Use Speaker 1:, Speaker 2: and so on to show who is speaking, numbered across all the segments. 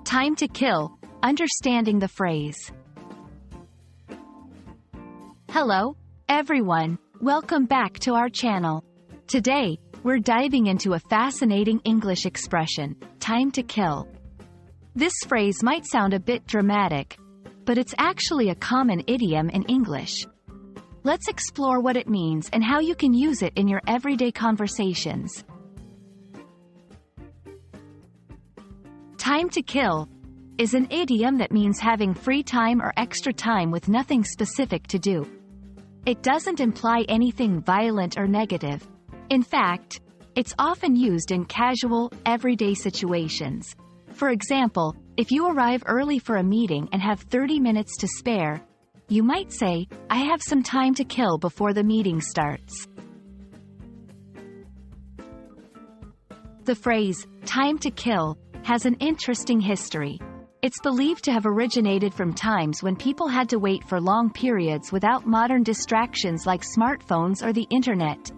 Speaker 1: Time to kill, understanding the phrase. Hello, everyone. Welcome back to our channel. Today, we're diving into a fascinating English expression, time to kill. This phrase might sound a bit dramatic, but it's actually a common idiom in English. Let's explore what it means and how you can use it in your everyday conversations. Time to kill is an idiom that means having free time or extra time with nothing specific to do. It doesn't imply anything violent or negative. In fact, it's often used in casual, everyday situations. For example, if you arrive early for a meeting and have 30 minutes to spare, you might say, "I have some time to kill before the meeting starts." The phrase, time to kill, has an interesting history. It's believed to have originated from times when people had to wait for long periods without modern distractions like smartphones or the internet.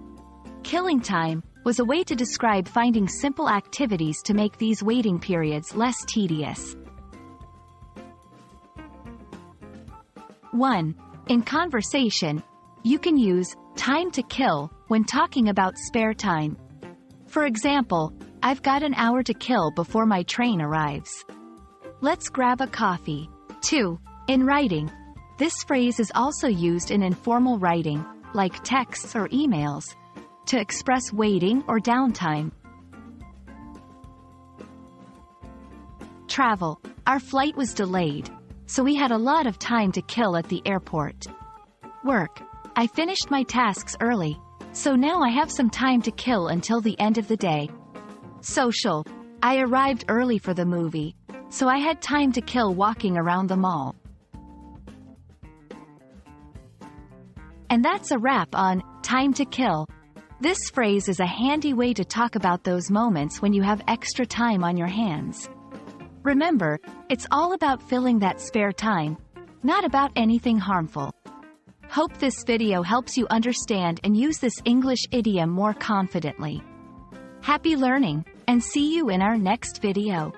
Speaker 1: Killing time was a way to describe finding simple activities to make these waiting periods less tedious. 1. In conversation, you can use time to kill when talking about spare time. For example, "I've got an hour to kill before my train arrives. Let's grab a coffee." 2. In writing, this phrase is also used in informal writing, like texts or emails, to express waiting or downtime. Travel. Our flight was delayed, so we had a lot of time to kill at the airport. Work. I finished my tasks early, so now I have some time to kill until the end of the day. Social. I arrived early for the movie, so I had time to kill walking around the mall. And that's a wrap on time to kill. This phrase is a handy way to talk about those moments when you have extra time on your hands. Remember, it's all about filling that spare time, not about anything harmful. Hope this video helps you understand and use this English idiom more confidently. Happy learning, and see you in our next video.